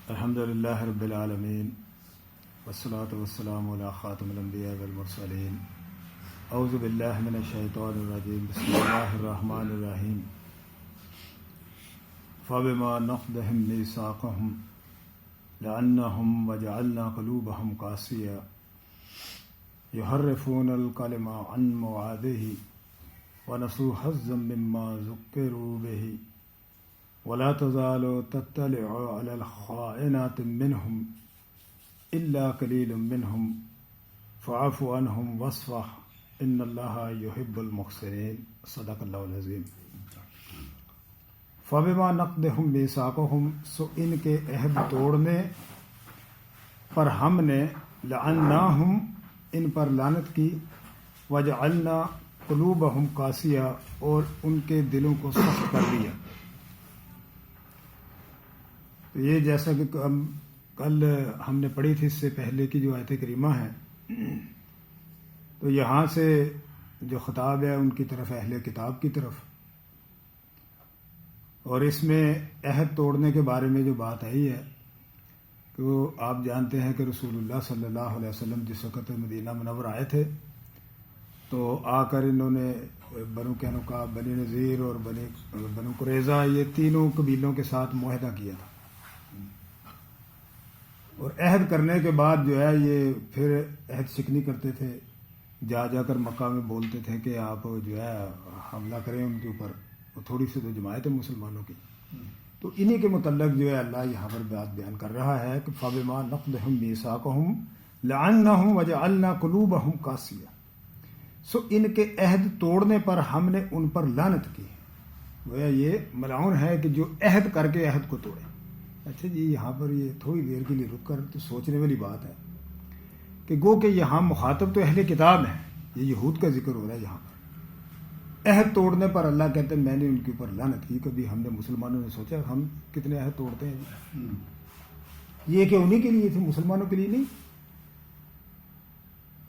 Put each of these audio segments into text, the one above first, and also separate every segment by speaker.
Speaker 1: الحمد للہ رب العالمین والصلاة والسلام علی خاتم الانبیاء والمرسلین اعوذ باللہ من الشیطان الرجیم بسم اللہ الرحمن الرحیم فبما نقضهم میثاقهم لعنهم وجعلنا قلوبهم قاسیہ یحرفون الکلم عن مواضعہ ونسوا حظا مما ذکروا به ولا تزال تطلع على الخائنات منهم إلا قليل منهم فاعف عنهم واصفح إن الله يحب المحسنين صدق الله العظيم. فبما نقضهم ميثاقهم سو ان کے عہد توڑنے پر ہم نے لعناهم ان پر لعنت کی وجعلنا قلوبهم قاسیہ اور ان کے دلوں کو سخت کر دیا. یہ جیسا کہ کل ہم نے پڑھی تھی اس سے پہلے کی جو آیت کریمہ ہے، تو یہاں سے جو خطاب ہے ان کی طرف، اہل کتاب کی طرف، اور اس میں عہد توڑنے کے بارے میں جو بات آئی ہے کہ وہ آپ جانتے ہیں کہ رسول اللہ صلی اللہ علیہ وسلم جس وقت مدینہ منور آئے تھے تو آ کر انہوں نے بنو قینقاع، بنی نذیر اور بنو قریظہ، یہ تینوں قبیلوں کے ساتھ معاہدہ کیا تھا. اور عہد کرنے کے بعد جو ہے یہ پھر عہد شکنی کرتے تھے، جا کر مکہ میں بولتے تھے کہ آپ جو ہے حملہ کریں ان کے اوپر. وہ تھوڑی سی تو جماعت ہے مسلمانوں کی. تو انہی کے متعلق جو ہے اللہ یہاں پر بات بیان کر رہا ہے کہ فبما نقضهم میثاقهم لعناهم وجعلنا قلوبهم قاسیہ. سو ان کے عہد توڑنے پر ہم نے ان پر لعنت کی. گویا یہ ملعون ہے کہ جو عہد کر کے عہد کو توڑے. اچھا جی، یہاں پر یہ تھوڑی دیر کے لیے رک کر تو سوچنے والی بات ہے کہ گو کہ یہاں مخاطب تو اہل کتاب ہیں، یہ یہود کا ذکر ہو رہا ہے یہاں پر. عہد توڑنے پر اللہ کہتے ہیں میں نے ان کے اوپر لعنت کی. کبھی ہم نے مسلمانوں نے سوچا ہم کتنے عہد توڑتے ہیں؟ یہ کہ انہی کے لیے تھے، مسلمانوں کے لیے نہیں.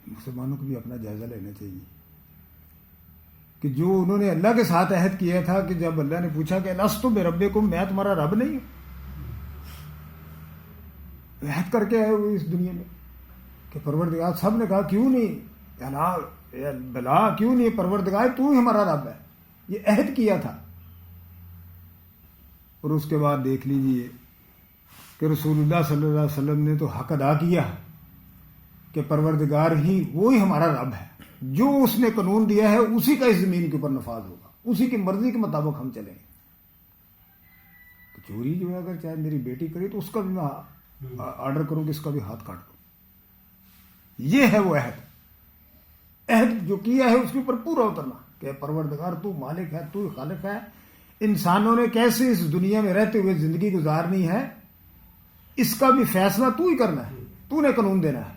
Speaker 1: مسلمانوں کو بھی اپنا جائزہ لینا چاہیے کہ جو انہوں نے اللہ کے ساتھ عہد کیا تھا کہ جب اللہ نے پوچھا کہ الست بربکم، میں تمہارا رب نہیں ہوں، عہد کر کے آئے ہوئے اس دنیا میں کہ پروردگار، سب نے کہا کیوں نہیں بلا، کیوں نہیں پروردگار تو ہی ہمارا رب ہے. یہ عہد کیا تھا. اور اس کے بعد دیکھ لیجئے کہ رسول اللہ صلی اللہ علیہ وسلم نے تو حق ادا کیا کہ پروردگار ہی وہی ہمارا رب ہے، جو اس نے قانون دیا ہے اسی کا اس زمین کے اوپر نفاذ ہوگا، اسی کی مرضی کے مطابق ہم چلیں گے. چوری جو ہے اگر چاہے میری بیٹی کرے تو اس کا بھی میں آرڈر کروں کہ اس کا بھی ہاتھ کاٹ دوں. یہ ہے وہ عہد. عہد جو کیا ہے اس کے اوپر پورا اترنا کہ پروردگار تو مالک ہے، تو خالق ہے. انسانوں نے کیسے اس دنیا میں رہتے ہوئے زندگی گزارنی ہے اس کا بھی فیصلہ تو ہی کرنا ہے، تو نے قانون دینا ہے.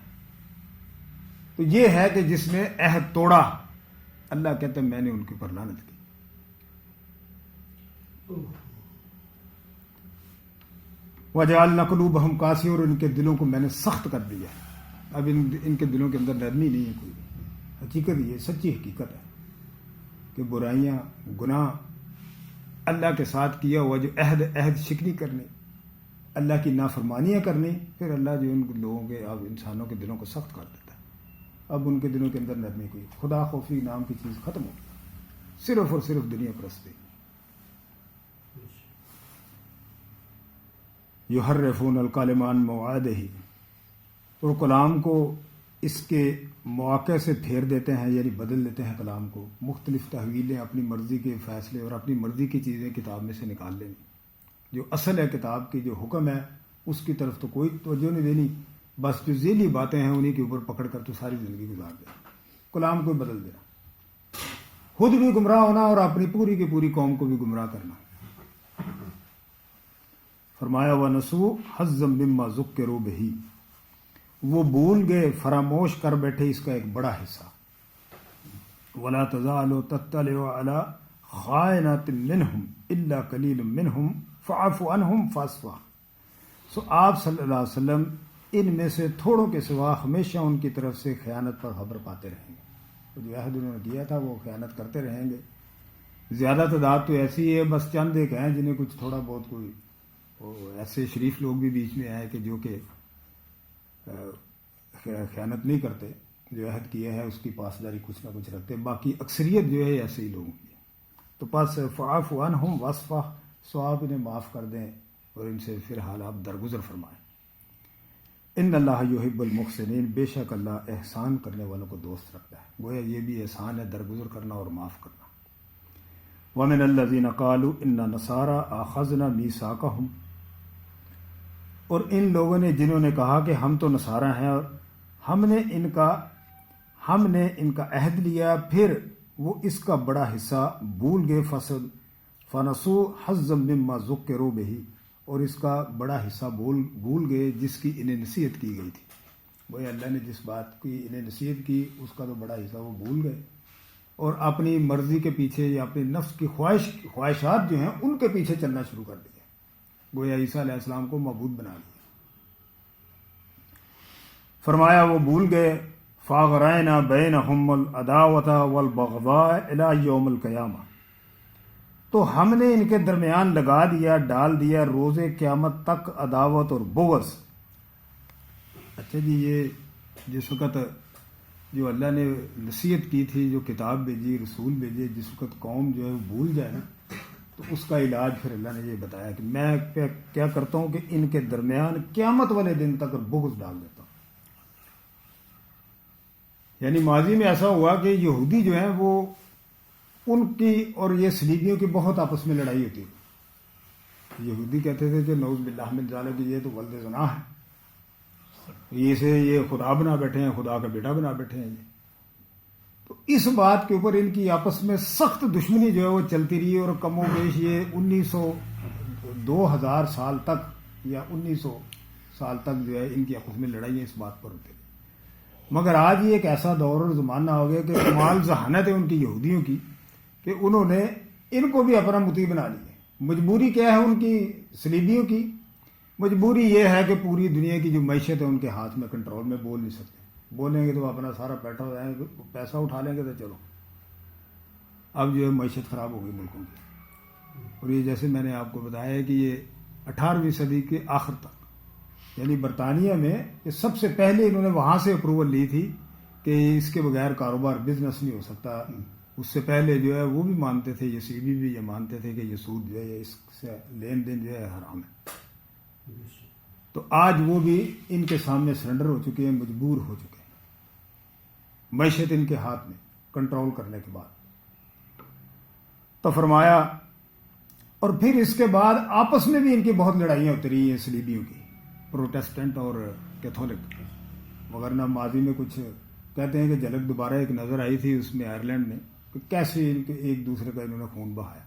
Speaker 1: تو یہ ہے کہ جس نے عہد توڑا، اللہ کہتے ہیں میں نے ان کے اوپر لعنت کی. وجعلنا قلوبهم قاسیہ، اور ان کے دلوں کو میں نے سخت کر دیا. اب ان کے دلوں کے اندر نرمی نہیں ہے کوئی. حقیقت یہ سچی حقیقت ہے کہ برائیاں، گناہ اللہ کے ساتھ کیا ہوا جو عہد شکنی کرنی، اللہ کی نافرمانیاں کرنی، پھر اللہ جو ان لوگوں کے، اب انسانوں کے دلوں کو سخت کر دیتا ہے. اب ان کے دلوں کے اندر نرمی کوئی، خدا خوفی نام کی چیز ختم ہو گئی، صرف اور صرف دنیا پرستی. یحرفون الکلم عن مواضعہ، اور کلام کو اس کے مواقع سے پھیر دیتے ہیں، یعنی بدل دیتے ہیں کلام کو. مختلف تحویلیں، اپنی مرضی کے فیصلے اور اپنی مرضی کی چیزیں کتاب میں سے نکال لیں. جو اصل ہے کتاب کی، جو حکم ہے اس کی طرف تو کوئی توجہ نہیں دینی، بس جو ذیلی باتیں ہیں انہی کے اوپر پکڑ کر تو ساری زندگی گزار دینا. کلام کو بدل دینا، خود بھی گمراہ ہونا اور اپنی پوری کی پوری قوم کو بھی گمراہ کرنا. فرمایا وَنَسُوا حَظًّا مِّمَّا ذُكِّرُوا بِهِ، وہ بھول گئے، فراموش کر بیٹھے اس کا ایک بڑا حصہ. وَلَا تَزَالُ تَطَّلِعُ عَلَىٰ خَائِنَةٍ مِّنْهُمْ إِلَّا قَلِيلٌ مِّنْهُمْ فَاعْفُ عَنْهُمْ فَاصْفَحْ. سو آپ صلی اللہ علیہ وسلم ان میں سے تھوڑوں کے سوا ہمیشہ ان کی طرف سے خیانت پر خبر پاتے رہیں گے. تو جو عہد انہوں نے کیا تھا وہ خیانت کرتے رہیں گے. زیادہ تعداد تو ایسی ہے، بس چند ایک ہیں جنہیں کچھ تھوڑا بہت کوئی ایسے شریف لوگ بھی بیچ میں آئے کہ جو کہ خیانت نہیں کرتے، جو عہد کیا ہے اس کی پاسداری کچھ نہ کچھ رکھتے. باقی اکثریت جو ہے ایسے ہی لوگوں کی. تو پس فعف عنہم وصفہ، سو آپ انہیں معاف کر دیں اور ان سے فی الحال آپ درگزر فرمائیں. ان اللہ یحب المحسنین، بے شک اللہ احسان کرنے والوں کو دوست رکھتا ہے. گویا یہ بھی احسان ہے، درگزر کرنا اور معاف کرنا. ومن الذین قالوا انا نصارى اخذنا میثاقهم، اور ان لوگوں نے جنہوں نے کہا کہ ہم تو نصارہ ہیں اور ہم نے ان کا عہد لیا، پھر وہ اس کا بڑا حصہ بھول گئے. فنسوا حظا مما ذکروا بہ، اور اس کا بڑا حصہ بھول گئے جس کی انہیں نصیحت کی گئی تھی. وہ اللہ نے جس بات کی انہیں نصیحت کی اس کا تو بڑا حصہ وہ بھول گئے اور اپنی مرضی کے پیچھے یا اپنے نفس کی خواہشات جو ہیں ان کے پیچھے چلنا شروع کر دیا. گویا عیسیٰ علیہ السلام کو معبود بنا لیا. فرمایا وہ بھول گئے. فاغرينا بينهم العداوة والبغضاء إلى يوم القيامة، تو ہم نے ان کے درمیان لگا دیا، ڈال دیا روز قیامت تک عداوت اور بغض. اچھا جی، یہ جس وقت جو اللہ نے نصیحت کی تھی، جو کتاب بھیجی، رسول بھیجے، جس وقت قوم جو ہے وہ بھول جائے نا، تو اس کا علاج پھر اللہ نے یہ بتایا کہ میں کیا کرتا ہوں کہ ان کے درمیان قیامت والے دن تک بغض ڈال دیتا ہوں. یعنی ماضی میں ایسا ہوا کہ یہودی جو ہیں وہ ان کی اور یہ صلیبیوں کی بہت آپس میں لڑائی ہوتی تھی. یہودی کہتے تھے کہ نعوذ باللہ من ذالک کہ یہ تو ولد زنا ہے، یہ خدا بنا بیٹھے ہیں، خدا کا بیٹا بنا بیٹھے ہیں. تو اس بات کے اوپر ان کی آپس میں سخت دشمنی جو ہے وہ چلتی رہی اور کم و بیش یہ 2000 سال تک یا 1900 سال تک جو ہے ان کی آپس میں لڑائیاں اس بات پر ہوتی رہی. مگر آج یہ ایک ایسا دور اور زمانہ ہو گیا کہ کمال ذہانت ہے ان کی یہودیوں کی کہ انہوں نے ان کو بھی اپنا مطیع بنا لیا. مجبوری کیا ہے ان کی صلیبیوں کی؟ مجبوری یہ ہے کہ پوری دنیا کی جو معیشت ہے ان کے ہاتھ میں، کنٹرول میں، بول نہیں سکتے. بولیں گے تو اپنا سارا پیسہ اٹھا لیں گے تو چلو اب جو ہے معیشت خراب ہو گئی ملکوں کی. اور یہ جیسے میں نے آپ کو بتایا ہے کہ یہ 18ویں صدی کے آخر تک، یعنی برطانیہ میں یہ سب سے پہلے انہوں نے وہاں سے اپروول لی تھی کہ اس کے بغیر کاروبار بزنس نہیں ہو سکتا. اس سے پہلے جو ہے وہ بھی مانتے تھے، یسوعی بھی یہ مانتے تھے کہ یہ سود جو ہے اس سے لین دین جو ہے حرام ہے. تو آج وہ بھی ان کے سامنے سرنڈر ہو چکے ہیں، مجبور ہو چکے ہیں معیشت ان کے ہاتھ میں کنٹرول کرنے کے بعد. تو فرمایا اور پھر اس کے بعد آپس میں بھی ان کی بہت لڑائیاں ہوتی رہی ہیں صلیبیوں کی، پروٹیسٹنٹ اور کیتھولک. وغیرہ ماضی میں کچھ کہتے ہیں کہ جھلک دوبارہ ایک نظر آئی تھی اس میں آئرلینڈ میں کہ کیسے ان کے ایک دوسرے کا انہوں نے خون بہایا.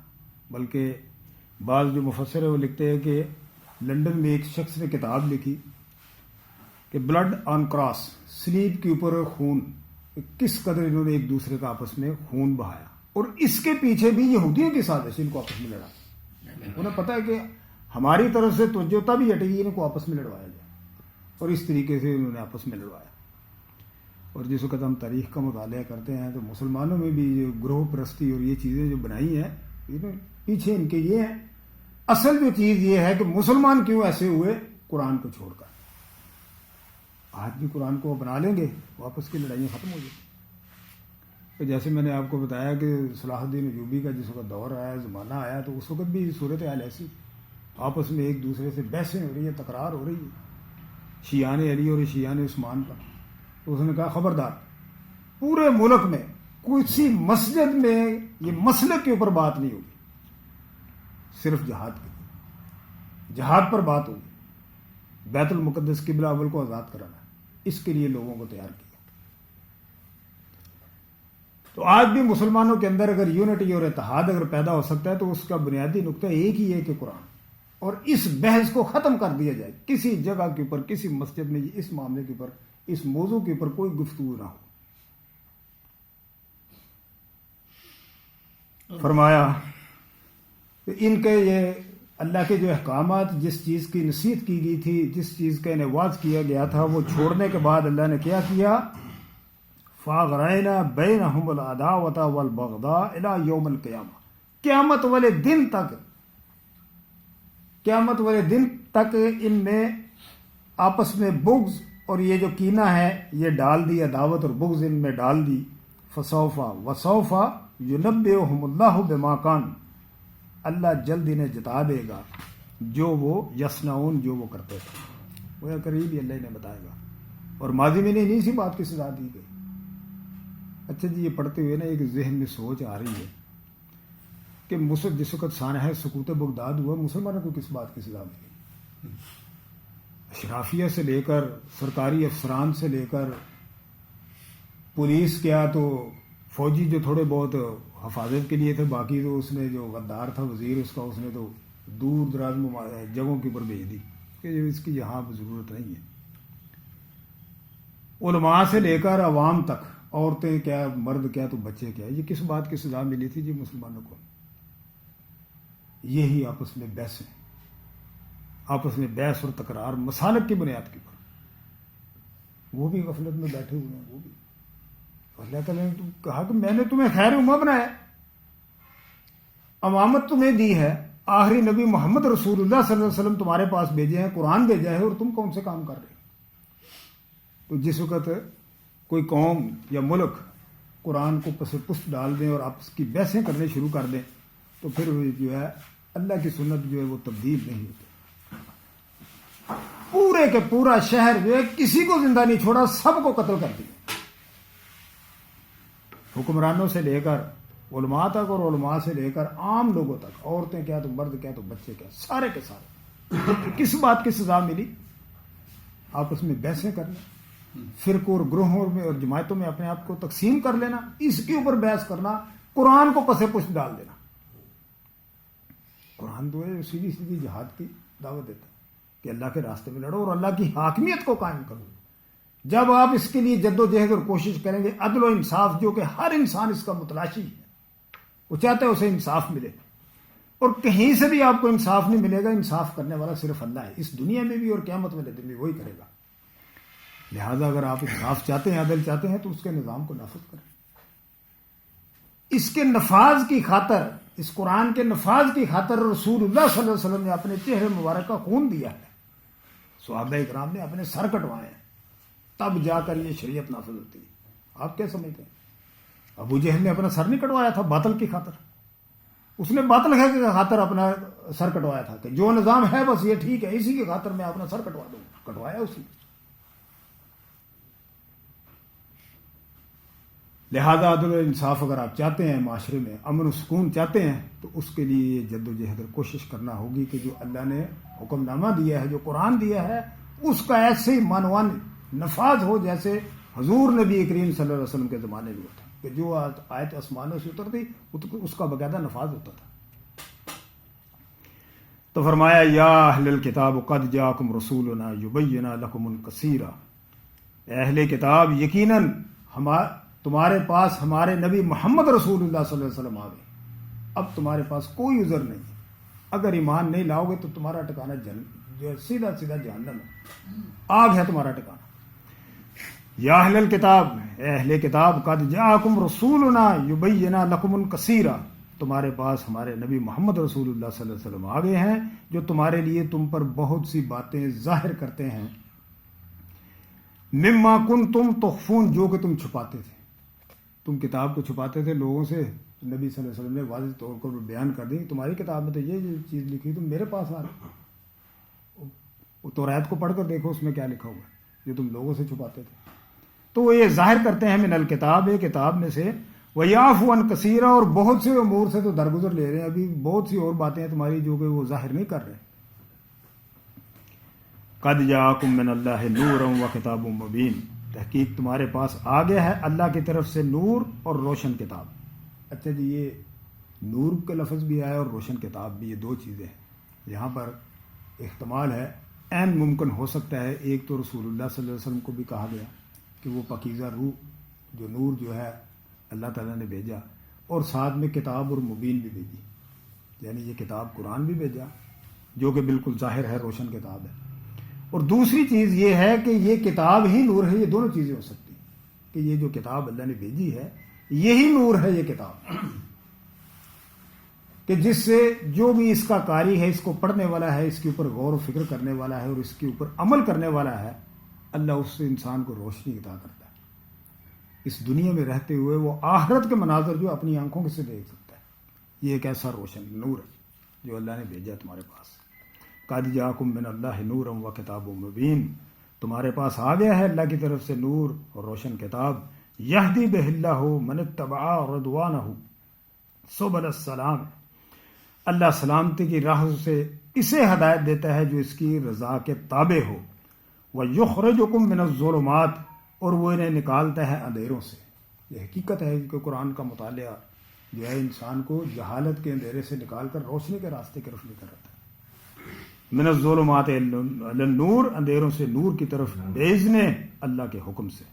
Speaker 1: بلکہ بعض جو مفسر ہیں وہ لکھتے ہیں کہ لندن میں ایک شخص نے کتاب لکھی کہ بلڈ آن کراس، سلیب کے اوپر خون، کس قدر انہوں نے ایک دوسرے کا آپس میں خون بہایا. اور اس کے پیچھے بھی یہودیوں کی سازش، ان کو آپس میں لڑا. انہیں پتہ ہے کہ ہماری طرف سے توجہ تب ہی ہٹے گی ان کو آپس میں لڑوایا جائے، اور اس طریقے سے انہوں نے آپس میں لڑوایا. اور جس وقت ہم تاریخ کا مطالعہ کرتے ہیں تو مسلمانوں میں بھی یہ گروہ پرستی اور یہ چیزیں جو بنائی ہیں پیچھے ان کے یہ ہیں. اصل جو چیز یہ ہے کہ مسلمان کیوں ایسے ہوئے قرآن کو چھوڑ کر. آج بھی قرآن کو بنا لیں گے واپس کی لڑائیاں ختم ہو جائیں. تو جیسے میں نے آپ کو بتایا کہ صلاح الدین ایوبی کا جس وقت دور آیا، زمانہ آیا، تو اس وقت بھی صورتحال ایسی، آپس میں ایک دوسرے سے بحثیں ہو رہی ہیں، تکرار ہو رہی ہے شیعان علی اور شیعان عثمان کا. تو اس نے کہا خبردار، پورے ملک میں کسی مسجد میں یہ مسئلے کے اوپر بات نہیں ہوگی، صرف جہاد پر بات ہوگی. بیت المقدس قبلہ اول کو آزاد کرانا، اس کے لیے لوگوں کو تیار کیا. تو آج بھی مسلمانوں کے اندر اگر یونٹی اور اتحاد اگر پیدا ہو سکتا ہے تو اس کا بنیادی نقطہ ایک ہی ہے کہ قرآن، اور اس بحث کو ختم کر دیا جائے. کسی جگہ کے اوپر، کسی مسجد میں اس معاملے کے اوپر، اس موضوع کے اوپر کوئی گفتگو نہ ہو. فرمایا کہ ان کے یہ اللہ کے جو احکامات، جس چیز کی نصیحت کی گئی تھی، جس چیز کا انواز کیا گیا تھا، وہ چھوڑنے کے بعد اللہ نے کیا کیا؟ فَأَغْرَيْنَا بَيْنَهُمُ الْعَدَاوَةَ وَالْبَغْضَاءَ إِلَى يَوْمِ الْقِيَامَةِ، قیامت والے دن تک، قیامت والے دن تک ان میں آپس میں بغض اور یہ جو کینہ ہے یہ ڈال دی، عداوت اور بغض ان میں ڈال دی. فَسَوْفَ وَسَوْفَ يُنَبِّئُهُمُ اللَّهُ بِمَا كَانُوا، اللہ جلد انہیں جتا دے گا جو وہ یصنعون، جو وہ کرتے تھے. وہ قریب ہی اللہ انہیں بتائے گا. اور ماضی میں نہیں سی بات کی سزا دی گئی. اچھا جی، یہ پڑھتے ہوئے نا ایک ذہن میں سوچ آ رہی ہے کہ جس وقت سانحہ سقوط بغداد ہوا، مسلمانوں کو کس بات کی سزا ملی؟ اشرافیہ سے لے کر سرکاری افسران سے لے کر پولیس، کیا تو فوجی جو تھوڑے بہت حفاظت کے لیے تھے، باقی تو اس نے جو غدار تھا وزیر اس کا، اس نے تو دور دراز جگہوں کے اوپر بھیج دی کہ اس کی یہاں ضرورت نہیں ہے. علماء سے لے کر عوام تک، عورتیں کیا، مرد کیا تو بچے کیا، یہ کس بات کی سزا ملی تھی جی مسلمانوں کو؟ یہی آپس میں بحث ہے، آپس میں بحث اور تکرار مسالک کی بنیاد کے اوپر. وہ بھی غفلت میں بیٹھے ہوئے ہیں. وہ بھی اللہ تعالیٰ نے کہا کہ میں نے تمہیں خیر امہ بنایا، امامت تمہیں دی ہے، آخری نبی محمد رسول اللہ صلی اللہ علیہ وسلم تمہارے پاس بھیجے ہیں، قرآن بھیجا ہے، اور تم کون سے کام کر رہے ہو؟ تو جس وقت کوئی قوم یا ملک قرآن کو پس پست ڈال دیں اور آپس کی بحثیں کرنے شروع کر دیں تو پھر جو ہے اللہ کی سنت جو ہے وہ تبدیل نہیں ہوتی. پورے کے پورا شہر جو ہے کسی کو زندہ نہیں چھوڑا، سب کو قتل کر دیا، حکمرانوں سے لے کر علماء تک اور علماء سے لے کر عام لوگوں تک، عورتیں کیا تو مرد کیا تو بچے کیا، سارے کے سارے. کس بات کی سزا ملی؟ آپس میں بحثیں کرنا، فرقوں اور گروہوں میں اور جماعتوں میں اپنے آپ کو تقسیم کر لینا، اس کے اوپر بحث کرنا، قرآن کو پسے پشت ڈال دینا. قرآن تو ہے سیدھی سیدھی جہاد کی دعوت دیتا ہے کہ اللہ کے راستے میں لڑو اور اللہ کی حاکمیت کو قائم کرو. جب آپ اس کے لیے جد و جہد اور کوشش کریں گے، عدل و انصاف جو کہ ہر انسان اس کا متلاشی ہے، وہ چاہتا ہے اسے انصاف ملے، اور کہیں سے بھی آپ کو انصاف نہیں ملے گا. انصاف کرنے والا صرف اللہ ہے، اس دنیا میں بھی اور قیامت والے دن بھی وہی کرے گا. لہذا اگر آپ انصاف چاہتے ہیں، عدل چاہتے ہیں، تو اس کے نظام کو نافذ کریں. اس کے نفاذ کی خاطر، اس قرآن کے نفاذ کی خاطر رسول اللہ صلی اللہ علیہ وسلم نے اپنے چہرے مبارک کا خون دیا ہے، صحابہ اکرام نے اپنے سر کٹوائے ہیں، تب جا کر یہ شریعت نافذ ہوتی ہے. آپ کیا سمجھتے ہیں؟ ابو جہل نے اپنا سر نہیں کٹوایا تھا باطل کی خاطر، اس نے باطل ہے کی خاطر اپنا سر کٹوایا تھا کہ جو نظام ہے بس یہ ٹھیک ہے، اسی کی خاطر میں اپنا سر کٹوا دوں. کٹوایا اس نے. لہذا عدل و انصاف اگر آپ چاہتے ہیں، معاشرے میں امن و سکون چاہتے ہیں، تو اس کے لیے جد و جہد اور کوشش کرنا ہوگی کہ جو اللہ نے حکم نامہ دیا ہے، جو قرآن دیا ہے، اس کا ایسے ہی منوان نفاذ ہو جیسے حضور نبی کریم صلی اللہ علیہ وسلم کے زمانے میں ہوتا کہ جو آیت آسمانوں سے اترتی اس کا باقاعدہ نفاذ ہوتا تھا. تو فرمایا یا اہل الکتاب قد جاءکم رسولنا یبین لکم کثیرا، اے اہل کتاب یقیناً تمہارے پاس ہمارے نبی محمد رسول اللہ صلی اللہ علیہ وسلم آ گئے. اب تمہارے پاس کوئی عذر نہیں. اگر ایمان نہیں لاؤ گے تو تمہارا ٹھکانہ جو سیدھا سیدھا جہنم ہے، آگ ہے تمہارا ٹھکانہ. یا اہل الکتاب، اے اہل کتاب، قد جاءکم رسولنا یبین لکم کثیرا، تمہارے پاس ہمارے نبی محمد رسول اللہ صلی اللہ علیہ وسلم آ گئے ہیں جو تمہارے لیے تم پر بہت سی باتیں ظاہر کرتے ہیں. مما کنتم تخفون، جو کہ تم چھپاتے تھے. تم کتاب کو چھپاتے تھے لوگوں سے، نبی صلی اللہ علیہ وسلم نے واضح طور پر بیان کر دی تمہاری کتاب میں تو یہ چیز لکھی، تم میرے پاس آ رہے. توریت کو پڑھ کر دیکھو اس میں کیا لکھا ہوا ہے جو تم لوگوں سے چھپاتے تھے. تو وہ یہ ظاہر کرتے ہیں من الکتاب، کتاب میں سے، وَيَعْفُو عَنْ كَثِيرًا، اور بہت سے امور سے تو درگزر لے رہے ہیں. ابھی بہت سی اور باتیں ہیں تمہاری جو کہ وہ ظاہر نہیں کر رہے. قَدْ جَاءَكُم مِّنَ اللَّهِ نُورٌ وَكِتَابٌ مُّبِينٌ، تحقیق تمہارے پاس آ گیا ہے اللہ کی طرف سے نور اور روشن کتاب. اچھا جی، یہ نور کا لفظ بھی آیا اور روشن کتاب بھی، یہ دو چیزیں ہیں. یہاں پر احتمال ہے، عین ممکن ہو سکتا ہے، ایک تو رسول اللہ صلی اللہ علیہ وسلم کو بھی کہا گیا کہ وہ پاکیزہ روح جو نور جو ہے اللہ تعالیٰ نے بھیجا، اور ساتھ میں کتاب اور مبین بھی بھیجی، یعنی یہ کتاب قرآن بھی بھیجا جو کہ بالکل ظاہر ہے روشن کتاب ہے. اور دوسری چیز یہ ہے کہ یہ کتاب ہی نور ہے. یہ دونوں چیزیں ہو سکتی ہیں کہ یہ جو کتاب اللہ نے بھیجی ہے یہی نور ہے. یہ کتاب کہ جس سے جو بھی اس کا قاری ہے، اس کو پڑھنے والا ہے، اس کے اوپر غور و فکر کرنے والا ہے اور اس کے اوپر عمل کرنے والا ہے، اللہ اس سے انسان کو روشنی عطا کرتا ہے. اس دنیا میں رہتے ہوئے وہ آخرت کے مناظر جو اپنی آنکھوں سے دیکھ سکتا ہے. یہ ایک ایسا روشن نور ہے جو اللہ نے بھیجا تمہارے پاس. قد جاءکم من اللہ نور و کتاب مبین، تمہارے پاس آ گیا ہے اللہ کی طرف سے نور اور روشن کتاب. یہدی بہ اللہ من اتبع رضوانہ سبل السلام، اللہ سلامتی کی راہ سے اسے ہدایت دیتا ہے جو اس کی رضا کے تابع ہو. وَيُخْرِجُكُم مِّنَ الظُّلُمَاتِ، اور وہ انہیں نکالتا ہے اندھیروں سے. یہ حقیقت ہے کہ قرآن کا مطالعہ جو ہے انسان کو جہالت کے اندھیرے سے نکال کر روشنی کے راستے کی طرف لے کر آتا ہے. من الظلمات الی النور، اندھیروں سے نور کی طرف بھیجنے اللہ کے حکم سے.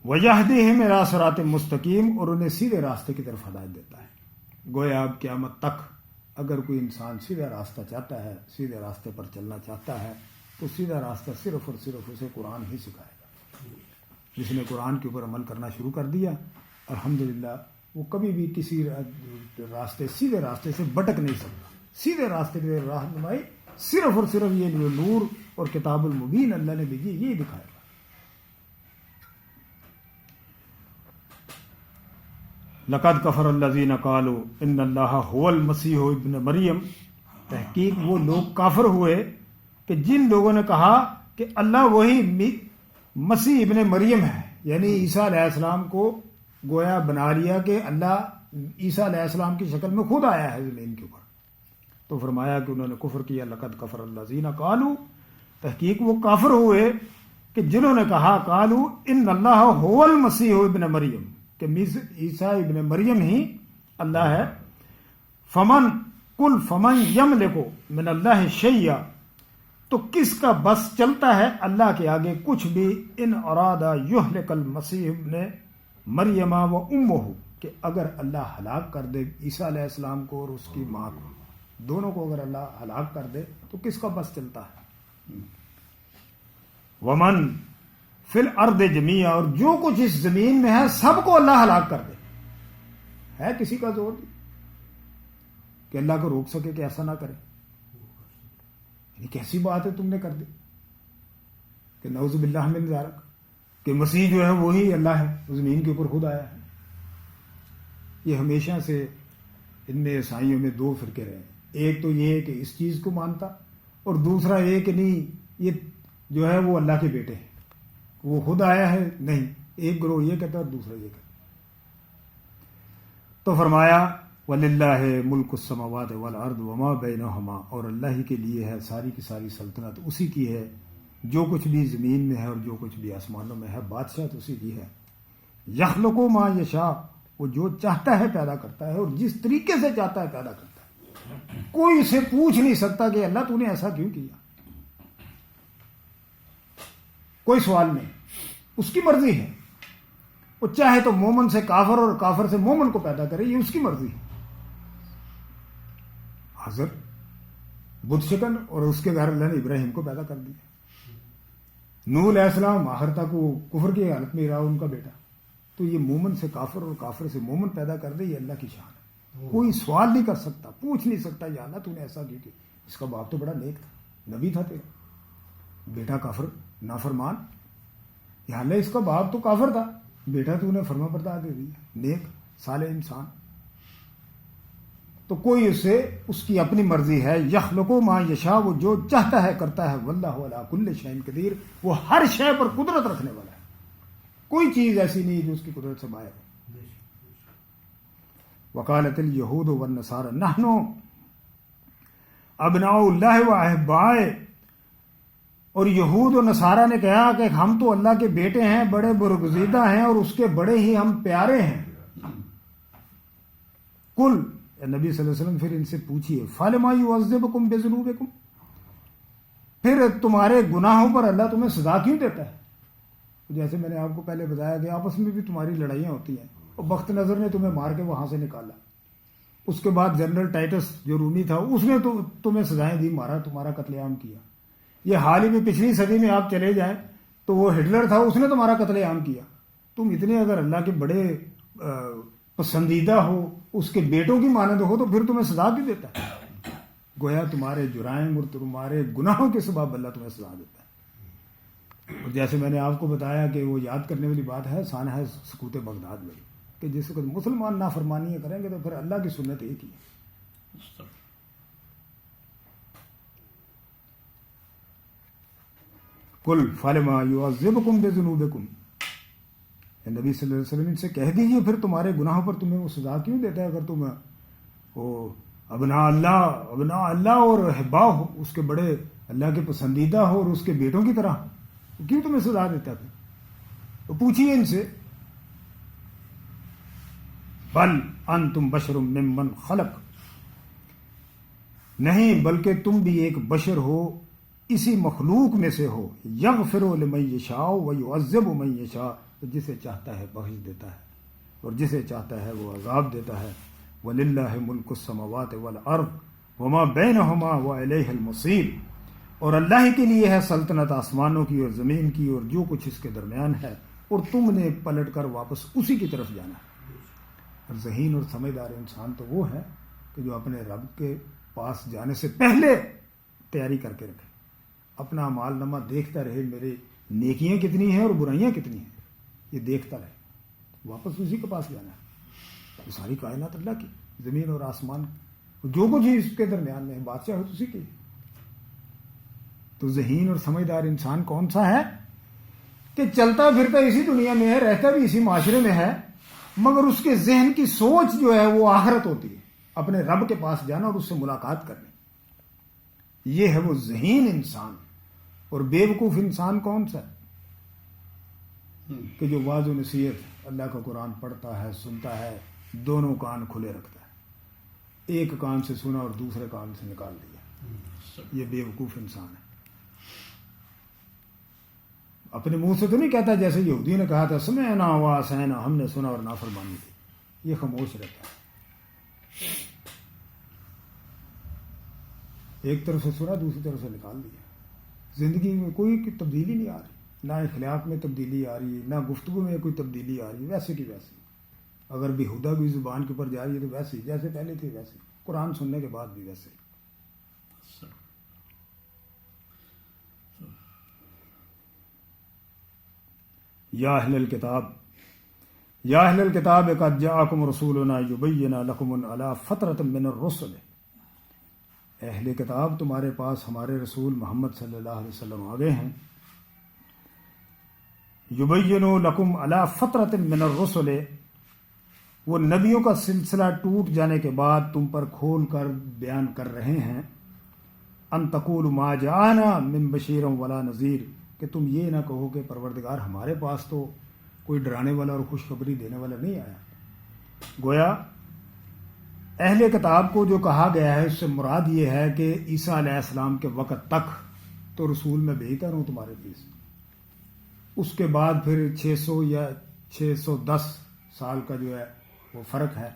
Speaker 1: وَيَهْدِيهِمْ إِلَىٰ صِرَاطٍ مُسْتَقِيمٍ، اور انہیں سیدھے راستے کی طرف ہدایت دیتا ہے. گویا اب قیامت تک اگر کوئی انسان سیدھا راستہ چاہتا ہے، سیدھے راستے پر چلنا چاہتا ہے، تو سیدھا راستہ صرف اور صرف اسے قرآن ہی سکھائے گا. جس نے قرآن کے اوپر عمل کرنا شروع کر دیا الحمدللہ وہ کبھی بھی کسی راستے سیدھے راستے سے بھٹک نہیں سکتا. سیدھے راستے کی رہنمائی صرف اور صرف یہ نور اور کتاب المبین اللہ نے بھیجی یہ دکھائے گا. لقد کفر الذین قالوا ان اللہ هو المسیح ابن مریم، تحقیق وہ لوگ کافر ہوئے کہ جن لوگوں نے کہا کہ اللہ وہی مسیح ابن مریم ہے، یعنی عیسیٰ علیہ السلام کو گویا بنا لیا کہ اللہ عیسیٰ علیہ السلام کی شکل میں خود آیا ہے زمین کے اوپر. تو فرمایا کہ انہوں نے کفر کیا. لقد کفر الذین قالوا، تحقیق وہ کافر ہوئے کہ جنہوں نے کہا قالوا ان اللہ هو المسیح ابن مریم، کہ عیسیٰ ابن مریم ہی اللہ ہے. فمن یملک من اللہ شیئا، تو کس کا بس چلتا ہے اللہ کے آگے کچھ بھی. ان ارادہ یہلک المسیح ابن مریم و امہ، کہ اگر اللہ ہلاک کر دے عیسیٰ علیہ السلام کو اور اس کی ماں کو، دونوں کو اگر اللہ ہلاک کر دے تو کس کا بس چلتا ہے. ومن فی الارض جمیعا، اور جو کچھ اس زمین میں ہے سب کو اللہ ہلاک کر دے. ہے کسی کا زور کہ اللہ کو روک سکے کہ ایسا نہ کرے؟ یہ کیسی بات ہے تم نے کر دی کہ نعوذ باللہ من ذالک، کہ مسیح جو ہے وہی اللہ ہے، زمین کے اوپر خود آیا ہے. یہ ہمیشہ سے ان میں عیسائیوں میں دو فرقے رہے ہیں. ایک تو یہ ہے کہ اس چیز کو مانتا، اور دوسرا یہ کہ نہیں یہ جو ہے وہ اللہ کے بیٹے ہیں، وہ خود آیا ہے. نہیں، ایک گروہ یہ کہتا ہے اور دوسرا یہ کہتا ہے. تو فرمایا وَلِلَّهِ مُلْكُ السَّمَاوَاتِ وَالْأَرْضِ وَمَا بَيْنَهُمَا، اور اللہ ہی کے لیے ہے ساری کی ساری سلطنت، اسی کی ہے جو کچھ بھی زمین میں ہے اور جو کچھ بھی آسمانوں میں ہے، بادشاہت اسی کی ہے. يَخْلُقُ مَا يَشَاءُ، وہ جو چاہتا ہے پیدا کرتا ہے اور جس طریقے سے چاہتا ہے پیدا کرتا ہے. کوئی اسے پوچھ نہیں سکتا کہ اللہ تو نے ایسا کیوں کیا. کوئی سوال نہیں، اس کی مرضی ہے. وہ چاہے تو مومن سے کافر اور کافر سے مومن کو پیدا کرے، یہ اس کی مرضی ہے. حضرت بدھ شکن اور اس کے گھر اللہ نے ابراہیم کو پیدا کر دیا. نوح علیہ السلام آخر تک وہ کفر کی حالت میں رہا ان کا بیٹا. تو یہ مومن سے کافر اور کافر سے مومن پیدا کر دے، یہ اللہ کی شان ہے. کوئی سوال نہیں کر سکتا، پوچھ نہیں سکتا یا اللہ تو نے ایسا کیوں کیا. اس کا باپ تو بڑا نیک تھا، نبی تھا تیرا، بیٹا کافر نافرمان. یا اللہ اس کا باپ تو کافر تھا، بیٹا تو نے فرما بردار دے دیا، نیک صالح انسان. تو کوئی اسے اس کی اپنی مرضی ہے. یخلق ما یشاء، وہ جو چاہتا ہے کرتا ہے. واللہ علی کل شیء قدیر، وہ ہر شے پر قدرت رکھنے والا ہے. کوئی چیز ایسی نہیں جو اس کی قدرت سے باہر ہو. وقالت الیہود والنصارى نحن ابناء اللہ واحبائہ، اور یہود و نصارہ نے کہا کہ ہم تو اللہ کے بیٹے ہیں، بڑے برگزیدہ ہیں اور اس کے بڑے ہی ہم پیارے ہیں. کل نبی صلی اللہ علیہ وسلم پھر ان سے پوچھئے فَلِمَا يُعَذِّبُكُم بِذُنُوبِكُم، پھر تمہارے گناہوں پر اللہ تمہیں سزا کیوں دیتا ہے؟ جیسے میں نے آپ کو پہلے بتایا کہ آپس میں بھی تمہاری لڑائیاں ہوتی ہیں اور بخت نظر نے تمہیں مار کے وہاں سے نکالا، اس کے بعد جنرل ٹائٹس جو رومی تھا اس نے تو تمہیں سزائیں دی، مارا، تمہارا قتل عام کیا. یہ حال ہی میں پچھلی صدی میں آپ چلے جائیں تو وہ ہٹلر تھا، اس نے تمہارا قتل عام کیا. تم اتنے اگر اللہ کے بڑے پسندیدہ ہو، اس کے بیٹوں کی مانند ہو، تو پھر تمہیں سزا کیوں دیتا ہے؟ گویا تمہارے جرائم اور تمہارے گناہوں کے سبب اللہ تمہیں سزا دیتا ہے. اور جیسے میں نے آپ کو بتایا کہ وہ یاد کرنے والی بات ہے سانحہ سکوت بغداد میں، کہ جس وقت مسلمان نافرمانیاں کریں گے تو پھر اللہ کی سنت ایک ہی ہے. قل فلما یعذبکم بذنوبکم، نبی صلی اللہ علیہ وسلم سے کہہ دیجیے پھر تمہارے گناہوں پر تمہیں وہ سزا کیوں دیتا ہے؟ اگر تم وہ ابناء اللہ اور احبا ہو، اس کے بڑے اللہ کے پسندیدہ ہو اور اس کے بیٹوں کی طرح، کیوں تمہیں سزا دیتا ہے؟ تو پوچھیے ان سے. بل انتم بشر ممن خلق، نہیں بلکہ تم بھی ایک بشر ہو، اسی مخلوق میں سے ہو. یغفر لمن یشاء ویعذب من یشاء، جسے چاہتا ہے بخش دیتا ہے اور جسے چاہتا ہے وہ عذاب دیتا ہے. وَلِلَّهِ مُلْكُ السَّمَاوَاتِ وَالْأَرْضِ وَمَا بَيْنَهُمَا وَإِلَيْهِ الْمَصِيرُ، اور اللہ ہی کے لیے ہے سلطنت آسمانوں کی اور زمین کی اور جو کچھ اس کے درمیان ہے، اور تم نے پلٹ کر واپس اسی کی طرف جانا ہے. اور ذہین اور سمجھدار انسان تو وہ ہے کہ جو اپنے رب کے پاس جانے سے پہلے تیاری کر کے رکھے، اپنا اعمال نامہ دیکھتا رہے، میرے نیکیاں کتنی ہیں اور برائیاں کتنی ہیں، یہ دیکھتا رہے، واپس اسی کے پاس جانا ہے. یہ ساری کائنات اللہ کی، زمین اور آسمان جو کچھ ہی اس کے درمیان میں ہے، بادشاہ ہو اسی کی. تو ذہین اور سمجھدار انسان کون سا ہے کہ چلتا پھرتا اسی دنیا میں ہے، رہتا بھی اسی معاشرے میں ہے، مگر اس کے ذہن کی سوچ جو ہے وہ آخرت ہوتی ہے، اپنے رب کے پاس جانا اور اس سے ملاقات کرنی. یہ ہے وہ ذہین انسان. اور بے وقوف انسان کون سا ہے کہ جو واعظ و نصیحت اللہ کا قرآن پڑھتا ہے، سنتا ہے، دونوں کان کھلے رکھتا ہے، ایک کان سے سنا اور دوسرے کان سے نکال دیا. یہ بے وقوف انسان ہے. اپنے منہ سے تو نہیں کہتا جیسے یہودی نے کہا تھا سمعنا وعصینا، ہم نے سنا اور نافرمانی کی. یہ خاموش رہتا ہے، ایک طرف سے سنا دوسری طرف سے نکال دیا. زندگی میں کوئی تبدیلی نہیں آ رہی، نہ اخلاق میں تبدیلی آ رہی ہے، نہ گفتگو میں کوئی تبدیلی آ رہی ہے، ویسے کی ویسے. اگر بےہودہ کوئی زبان کے اوپر جا رہی ہے تو ویسے ہی جیسے پہلے تھے ویسے، قرآن سننے کے بعد بھی ویسے. یا اہل الکتاب قد جاءکم رسولنا یبین لکم علی فترۃ من الرسل، اہل کتاب تمہارے پاس ہمارے رسول محمد صلی اللہ علیہ وسلم آ گئے ہیں. یبین لکم علی فترۃ من الرسل، وہ نبیوں کا سلسلہ ٹوٹ جانے کے بعد تم پر کھول کر بیان کر رہے ہیں. ان تقولوا ما جاءنا من بشیر ولا نذیر، کہ تم یہ نہ کہو کہ پروردگار ہمارے پاس تو کوئی ڈرانے والا اور خوشخبری دینے والا نہیں آیا. گویا اہل کتاب کو جو کہا گیا ہے اس سے مراد یہ ہے کہ عیسیٰ علیہ السلام کے وقت تک تو رسول میں بھیجتا رہوں تمہارے پیس، اس کے بعد پھر 600 یا 610 سال کا جو ہے وہ فرق ہے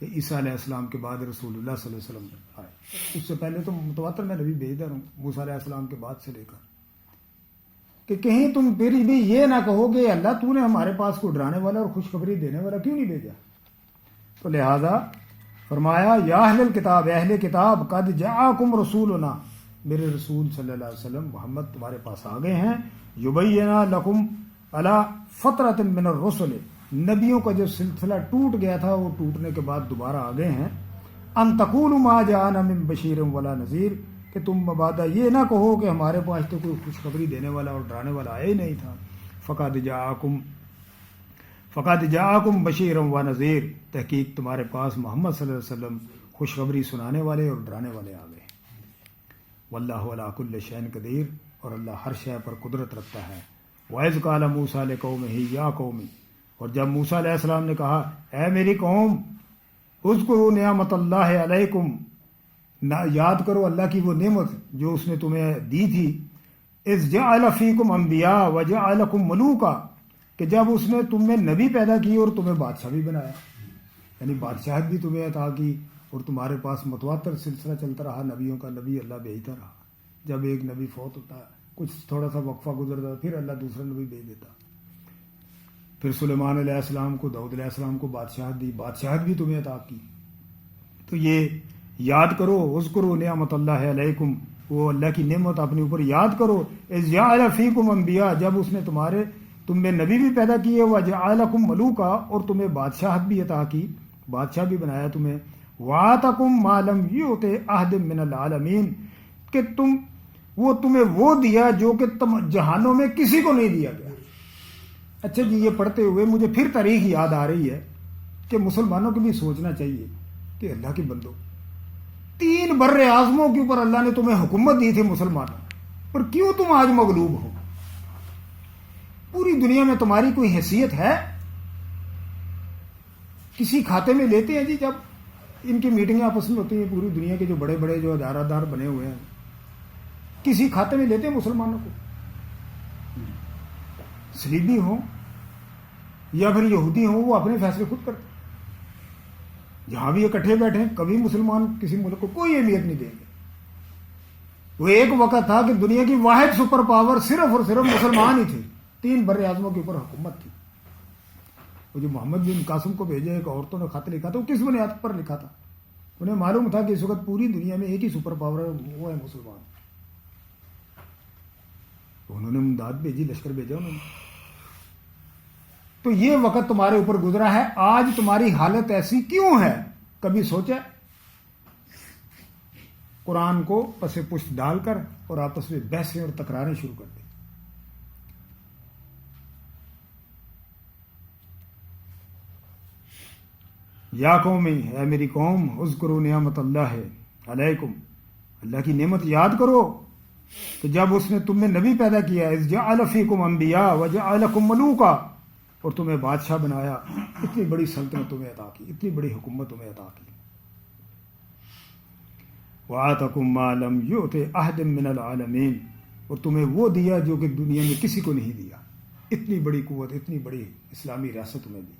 Speaker 1: کہ عیسیٰ علیہ السلام کے بعد رسول اللہ صلی اللہ علیہ وسلم آئے. اس سے پہلے تو متواتر میں نبی بھیجتا رہوں موسیٰ علیہ السلام کے بعد سے لے کر، کہ کہیں تم پھر بھی یہ نہ کہو کہ اللہ تو نے ہمارے پاس کوئی ڈرانے والا اور خوشخبری دینے والا کیوں نہیں بھیجا. تو لہذا فرمایا یا اہل الکتاب، اہل کتاب قد جاءکم رسولنا، میرے رسول صلی اللہ علیہ وسلم محمد تمہارے پاس آ گئے ہیں. یبین لکم علی فترۃ من الرسل، نبیوں کا جو سلسلہ ٹوٹ گیا تھا وہ ٹوٹنے کے بعد دوبارہ آ گئے ہیں. ان تقولوا ما جاءنا من بشیر ولا نذیر، کہ تم مبادہ یہ نہ کہو کہ ہمارے پاس تو کوئی خوشخبری دینے والا اور ڈرانے والا آیا ہی نہیں تھا. فقد جاءکم بشیر و نذیر، تحقیق تمہارے پاس محمد صلی اللہ علیہ وسلم خوشخبری سنانے والے اور ڈرانے والے آ گئے. واللہ علی کل شیء قدیر، اور اللہ ہر شے پر قدرت رکھتا ہے. وَإِذْ قَالَ مُوسَىٰ لِقَوْمِهِ يَا قَوْمِ، اور جب موسیٰ علیہ السلام نے کہا اے میری قوم، اذکروا نعمت اللہ علیکم، یاد کرو اللہ کی وہ نعمت جو اس نے تمہیں دی تھی. اذ جعل فیکم انبیاء وجعلکم ملوکا، کہ جب اس نے تم میں نبی پیدا کی اور تمہیں بادشاہ بھی بنایا، یعنی بادشاہت بھی تمہیں عطا کی اور تمہارے پاس متواتر سلسلہ چلتا رہا نبیوں کا، نبی اللہ بھیجتا رہا. جب ایک نبی فوت ہوتا ہے، کچھ تھوڑا سا وقفہ گزرتا، پھر اللہ دوسرا نبی بھیج دیتا. پھر سلیمان علیہ السلام کو، داؤد علیہ السلام کو بادشاہت دی، بادشاہت بھی تمہیں عطا کی. تو یہ یاد کرو، اذکروا نعمت اللہ علیکم، وہ اللہ کی نعمت اپنے اوپر یاد کرو. اذ جعل فیکم انبیاء، جب اس نے تم میں نبی بھی پیدا کیے، وجعلکم ملوکا، اور تمہیں بادشاہت بھی عطا کی، بادشاہ بھی بنایا تمہیں. وآتاکم ما لم یؤت احد من العالمین، کہ تمہیں وہ دیا جو کہ جہانوں میں کسی کو نہیں دیا گیا. اچھا جی، یہ پڑھتے ہوئے مجھے پھر تاریخ یاد آ رہی ہے کہ مسلمانوں کو بھی سوچنا چاہیے کہ اللہ کے بندو، 3 بر اعظموں کے اوپر اللہ نے تمہیں حکومت دی تھی مسلمانوں پر، کیوں تم آج مغلوب ہو؟ پوری دنیا میں تمہاری کوئی حیثیت ہے؟ کسی کھاتے میں لیتے ہیں جی؟ جب ان کی میٹنگیں آپس میں ہوتی ہیں پوری دنیا کے جو بڑے بڑے جو ادارہ دار بنے ہوئے ہیں، کسی کھاتے میں لیتے ہیں مسلمانوں کو؟ صلیبی ہوں یا پھر یہودی ہوں، وہ اپنے فیصلے خود کرتے ہیں. جہاں بھی اکٹھے بیٹھے ہیں، کبھی مسلمان کسی ملک کو کوئی اہمیت نہیں دیں گے. وہ ایک وقت تھا کہ دنیا کی واحد سپر پاور صرف اور صرف مسلمان ہی تھے، 3 بر اعظموں کے اوپر حکومت تھی. وہ جو محمد بن قاسم کو بھیجے، ایک عورتوں نے خط لکھا تھا، وہ کس بنیاد پر لکھا تھا؟ انہیں معلوم تھا کہ اس وقت پوری دنیا میں ایک ہی سپر پاور ہے، وہ ہے مسلمان. انہوں نے امداد بھیجی، لشکر بھیجا انہوں نے. تو یہ وقت تمہارے اوپر گزرا ہے، آج تمہاری حالت ایسی کیوں ہے؟ کبھی سوچا؟ قرآن کو پس پشت ڈال کر اور آپس میں بحثیں اور تکراریں شروع کر دیں. یا قوم، اے میری قوم، اذکروا نعمت اللہ علیکم، اللہ کی نعمت یاد کرو کہ جب اس نے تم میں نبی پیدا کیا، اذ جعل فیکم انبیاء وجعلکم ملوکا، اور تمہیں بادشاہ بنایا، اتنی بڑی سلطنت تمہیں عطا کی، اتنی بڑی حکومت تمہیں عطا کی. وآتاکم ما لم یؤت احد من العالمین، اور تمہیں وہ دیا جو کہ دنیا میں کسی کو نہیں دیا. اتنی بڑی قوت، اتنی بڑی اسلامی ریاست تمہیں دی.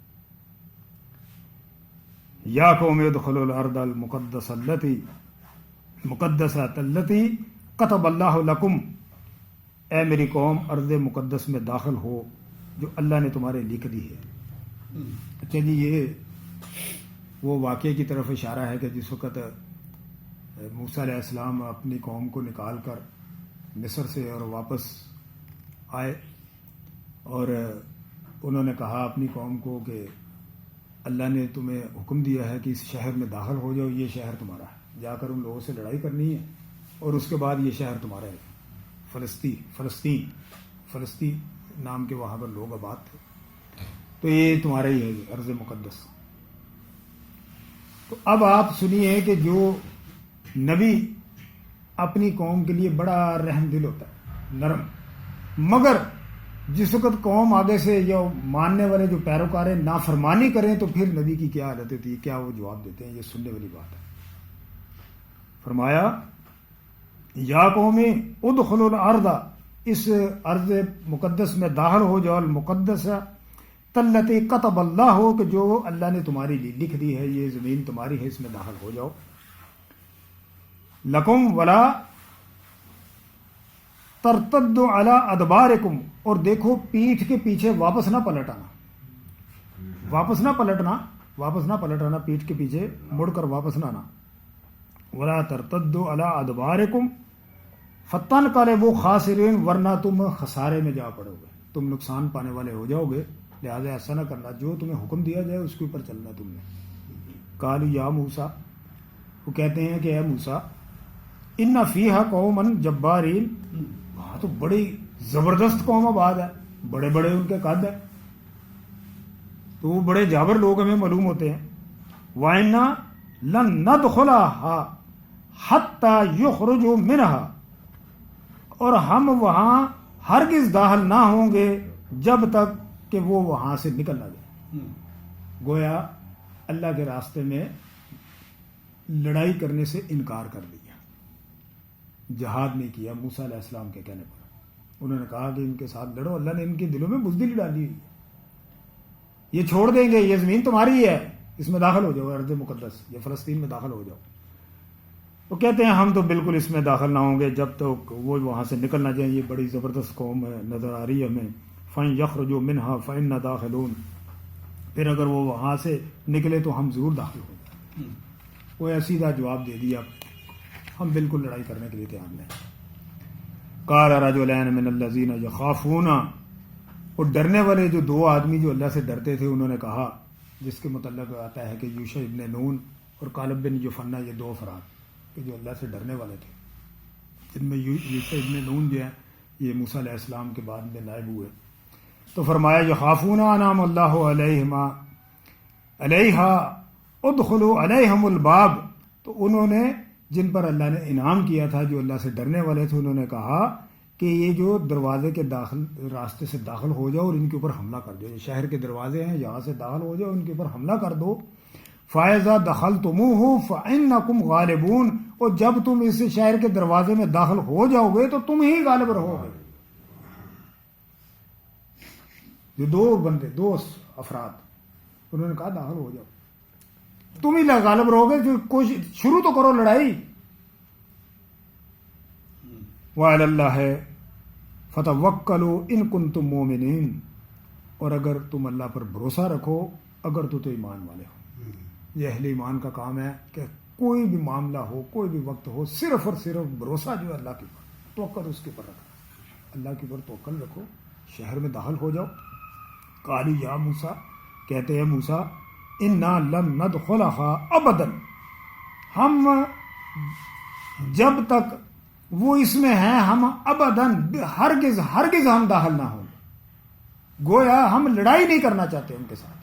Speaker 1: یا قوم ادخلوا الارض المقدسۃ التی کتب اللہ لکم، اے میری قوم، ارض مقدس میں داخل ہو جو اللہ نے تمہارے لکھ دی ہے. اچھا جی، یہ وہ واقعے کی طرف اشارہ ہے کہ جس وقت موسیٰ علیہ السلام اپنی قوم کو نکال کر مصر سے اور واپس آئے، اور انہوں نے کہا اپنی قوم کو کہ اللہ نے تمہیں حکم دیا ہے کہ اس شہر میں داخل ہو جاؤ، یہ شہر تمہارا ہے، جا کر ان لوگوں سے لڑائی کرنی ہے، اور اس کے بعد یہ شہر تمہارا ہے. فلسطین نام کے وہاں پر لوگ آباد تھے، تو یہ تمہارا ہی ہے ارض مقدس. تو اب آپ سنیے کہ جو نبی اپنی قوم کے لیے بڑا رحم دل ہوتا ہے، نرم، مگر جس وقت قوم آگے سے یا ماننے والے جو پیروکار ہیں نافرمانی کریں تو پھر نبی کی کیا حالت ہوتی ہے، کیا وہ جواب دیتے ہیں، یہ سننے والی بات ہے. فرمایا یا قوم ادخلوا الارض، اس ارض مقدس میں داخل ہو جاؤ، المقدس تلتی کتب اللہ ہو، کہ جو اللہ نے تمہاری لیے لکھ دی ہے، یہ زمین تمہاری ہے، اس میں داخل ہو جاؤ. لکم ولا ترتدوا علی ادبارکم، اور دیکھو پیٹھ کے پیچھے واپس نہ پلٹانا، واپس نہ پلٹانا، پیٹھ کے پیچھے مڑ کر واپس نہ آنا. ولا ترتدوا علی ادبارکم فتنقلبوا خاسرین، ورنہ تم خسارے میں جا پڑو گے، تم نقصان پانے والے ہو جاؤ گے. لہذا ایسا نہ کرنا، جو تمہیں حکم دیا جائے اس کے اوپر چلنا تم نے. قالوا یا موسیٰ، وہ کہتے ہیں کہ اے موسیٰ، ان فیہا قوما جبارین، وہاں تو بڑی زبردست قوم آباد ہے، بڑے بڑے ان کے قد ہے، تو وہ بڑے جابر لوگ ہمیں معلوم ہوتے ہیں. وَإِنَّا لَن نَدْخُلَهَا حَتَّى يُخْرُجُوا مِنْهَا، اور ہم وہاں ہرگز داخل نہ ہوں گے جب تک کہ وہ وہاں سے نکل نہ جائے. گویا اللہ کے راستے میں لڑائی کرنے سے انکار کر دیا، جہاد نہیں کیا موسیٰ علیہ السلام کے کہنے پر. انہوں نے کہا کہ ان کے ساتھ لڑو، اللہ نے ان کے دلوں میں بزدلی ڈالی ہوئی ہے، یہ چھوڑ دیں گے، یہ زمین تمہاری ہے، اس میں داخل ہو جاؤ، ارض مقدس یہ فلسطین میں داخل ہو جاؤ. وہ کہتے ہیں ہم تو بالکل اس میں داخل نہ ہوں گے جب تک وہ وہاں سے نکل نہ جائیں. یہ بڑی زبردست قوم ہے، نظر آ رہی ہے ہمیں. فَإِن يَخْرُجُوا مِنْهَا فَإِنَّا دَاخِلُونَ، پھر اگر وہ وہاں سے نکلے تو ہم ضرور داخل ہوں گے. وہ سیدھا جواب دے دیا، ہم بالکل لڑائی کرنے کے لیے تیار نہیں. قال رجلان من الذين يخافون، اور ڈرنے والے جو دو آدمی جو اللہ سے ڈرتے تھے انہوں نے کہا، جس کے متعلق آتا ہے کہ یوشع ابن نون اور کالب بن یوفنا، یہ دو افراد کہ جو اللہ سے ڈرنے والے تھے، جن میں یوشع ابن نون جو ہے یہ موسیٰ علیہ السلام کے بعد میں نائب ہوئے. تو فرمایا یخافون انعم اللہ علیہما علیہا ادخلوا علیہم الباب، تو انہوں نے جن پر اللہ نے انعام کیا تھا، جو اللہ سے ڈرنے والے تھے، انہوں نے کہا کہ یہ جو دروازے کے داخل راستے سے داخل ہو جاؤ اور ان کے اوپر حملہ کر دو. یہ شہر کے دروازے ہیں، یہاں سے داخل ہو جاؤ، ان کے اوپر حملہ کر دو. فَإِذَا دَخَلْتُمُوهُ فَإِنَّكُمْ غَالِبُونَ، اور جب تم اس شہر کے دروازے میں داخل ہو جاؤ گے تو تم ہی غالب رہو گے. جو دو بندے، دو افراد، انہوں نے کہا داخل ہو جاؤ، تم ہی غالب رہو گے. جو کوشش شروع تو کرو لڑائی. وَعَلَى اللَّهِ فَتَوَكَّلُوا إِن كُنتُم مُؤْمِنِينَ، اور اگر تم اللہ پر بھروسہ رکھو اگر تو ایمان والے ہو. یہ اہل ایمان کا کام ہے کہ کوئی بھی معاملہ ہو، کوئی بھی وقت ہو، صرف اور صرف بھروسہ جو ہے اللہ کے اوپر، توکل اس کے اوپر رکھنا. اللہ کے اوپر توکل رکھو، شہر میں داخل ہو جاؤ. قالوا یا موسیٰ، کہتے ہیں موسیٰ، انا لن ندخلها ابدا، ہم جب تک وہ اس میں ہیں ہم ابداً ہرگز ہرگز ہم داخل نہ ہوں. گویا ہم لڑائی نہیں کرنا چاہتے ان کے ساتھ.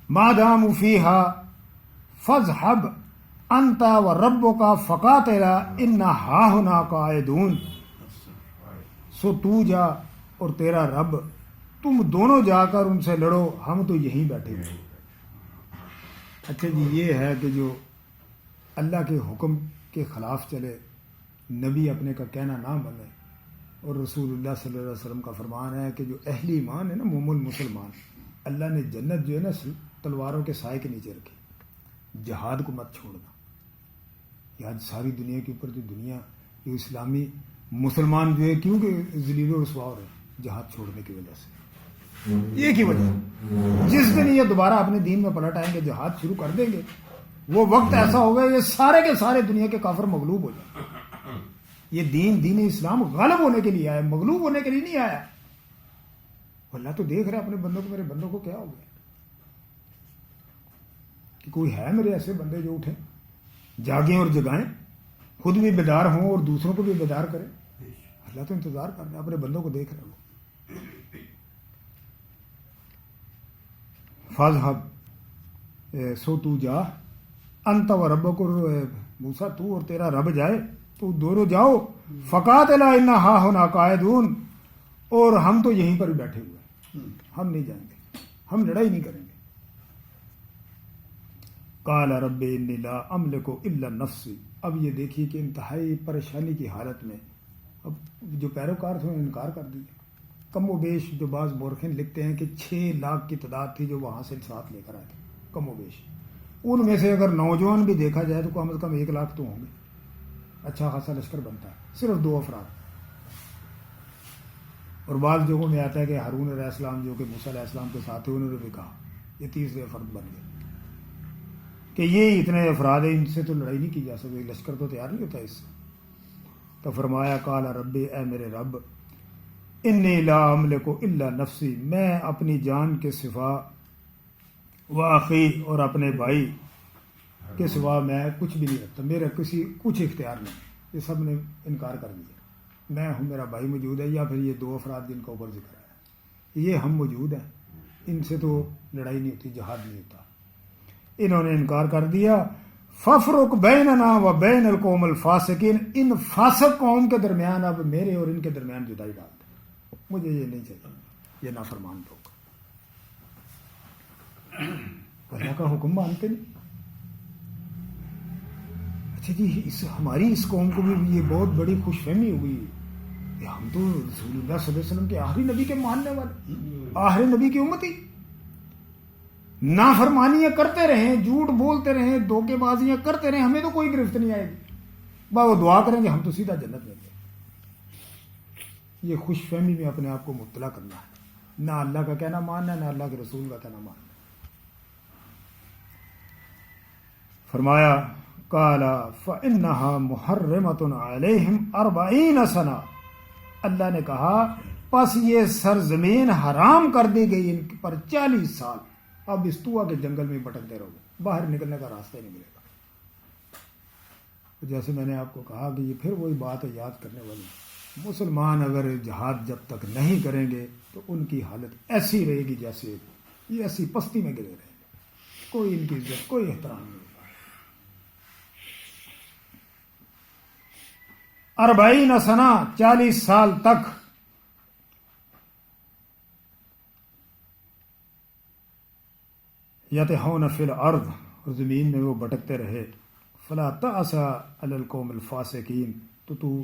Speaker 1: ما داموا فیها فاذهب انت وربك فقاتلا انا ہاہنا قاعدون، سو تو جا اور تیرا رب، تم دونوں جا کر ان سے لڑو، ہم تو یہیں بیٹھے ہیں. اچھا جی، یہ ہے کہ جو اللہ کے حکم کے خلاف چلے، نبی اپنے کا کہنا نہ مانے، اور رسول اللہ صلی اللہ علیہ وسلم کا فرمان ہے کہ جو اہل ایمان ہے نا، مومن مسلمان، اللہ نے جنت جو ہے نا تلواروں کے سائے کے نیچے رکھی. جہاد کو مت چھوڑنا. یہ آج ساری دنیا کے اوپر جو دنیا، جو اسلامی مسلمان جو ہے کیونکہ ذلیل و رسوا ہو رہے ہیں جہاد چھوڑنے کی وجہ سے. ایک ہی وجہ، جس دن یہ دوبارہ اپنے دین میں پلٹ آئیں گے، جہاد شروع کر دیں گے، وہ وقت ایسا ہوگا یہ سارے کے سارے دنیا کے کافر مغلوب ہو جائیں. یہ دین اسلام غالب ہونے کے لیے آیا، مغلوب ہونے کے لیے نہیں آیا. اللہ تو دیکھ رہے اپنے بندوں کو، میرے بندوں کو کیا ہو گیا کہ کوئی ہے میرے ایسے بندے جو اٹھیں، جاگیں اور جگائیں، خود بھی بیدار ہوں اور دوسروں کو بھی بیدار کریں. اللہ تو انتظار کر رہے ہیں، اپنے بندوں کو دیکھ رہے ہو. فاذهب، سو تو جا، انت و ربک، موسیٰ تو اور تیرا رب جائے، تو دونوں جاؤ. فقاتلا انا ہاہنا قاعدون، اور ہم تو یہیں پر ہی بیٹھے ہوئے ہیں، ہم نہیں جائیں گے، ہم لڑائی نہیں کریں گے. قال رب انی لا املک الا نفسی. اب یہ دیکھیے کہ انتہائی پریشانی کی حالت میں اب جو پیروکار تھے انہوں نے انکار کر دیا. کم و بیش جو بعض مورخین لکھتے ہیں کہ 6 لاکھ کی تعداد تھی جو وہاں سے ساتھ لے کر آئے تھے، کم و بیش. ان میں سے اگر نوجوان بھی دیکھا جائے تو کم از کم 1 لاکھ تو ہوں گے. اچھا خاصا لشکر بنتا ہے، صرف 2 افراد. اور بعض جگہوں میں آتا ہے کہ ہارون علیہ السلام جو کہ موسیٰ علیہ السلام کے ساتھ تھے، انہوں نے بھی کہا یہ 30 فرد بن گئے کہ یہ اتنے افراد ہیں، ان سے تو لڑائی نہیں کی جا سکتی، لشکر تو تیار نہیں ہوتا اس سے. تو فرمایا قال رب، اے میرے رب، انی لا املک الا نفسی، میں اپنی جان کے سوا، واخی، اور اپنے بھائی کے سوا میں کچھ بھی نہیں رکھتا، میرا کچھ اختیار نہیں. یہ سب نے انکار کر دیا. میں ہوں، میرا بھائی موجود ہے، یا پھر یہ 2 افراد جن کا اوپر ذکر ہے، یہ ہم موجود ہیں، ان سے تو لڑائی نہیں ہوتی، جہاد نہیں ہوتا. انہوں نے انکار کر دیا. ففرق بیننا و بین القوم الفاسقین، ان فاسق قوم کے درمیان اب میرے اور ان کے درمیان جدائی ڈال دے، مجھے یہ نہیں چاہیے، یہ نافرمان لوگ اللہ کا حکم مانتے نہیں. اچھا جی، ہماری اس قوم کو بھی یہ بہت بڑی خوش فہمی ہوئی کہ ہم تو رسول اللہ صلی اللہ علیہ وسلم کے آخری نبی کے ماننے والے، آخری نبی کی امتی، نافرمانیاں کرتے رہیں، جھوٹ بولتے رہیں، دھوکے بازیاں کرتے رہیں، ہمیں تو کوئی گرفت نہیں آئے گی، وہ دعا کریں گے ہم تو سیدھا جنت میں جائیں۔ یہ خوش فہمی میں اپنے آپ کو مبتلا کرنا ہے، نہ اللہ کا کہنا ماننا ہے، نہ اللہ کے رسول کا کہنا ماننا ہے۔ فرمایا قال فإنها محرمۃ علیہم 40 سنہ، اللہ نے کہا پس یہ سرزمین حرام کر دی گئی ان پر 40 سال، اب اس طوا کے جنگل میں بھٹکتے رہو گے، باہر نکلنے کا راستہ نہیں ملے گا۔ جیسے میں نے آپ کو کہا کہ یہ پھر وہی بات ہے یاد کرنے والی، مسلمان اگر جہاد جب تک نہیں کریں گے تو ان کی حالت ایسی رہے گی جیسے یہ ایسی پستی میں گرے رہیں گے، کوئی ان کی عزت کوئی احترام نہیں ہوگا۔ 40 سنہ، 40 سال تک یتہون فی الارض، اور زمین میں وہ بھٹکتے رہے، فلا تأس علی القوم الفاسقین، تو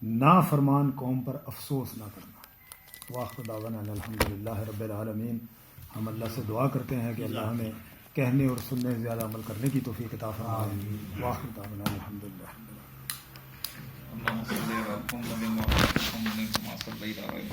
Speaker 1: نافرمان قوم پر افسوس نہ کرنا۔ وآخر دعوانا الحمدللہ رب العالمین۔ ہم اللہ سے دعا کرتے ہیں کہ اللہ ہمیں کہنے اور سننے سے زیادہ عمل کرنے کی توفیق عطا فرمائے۔ وآخر دعوانا الحمدللہ۔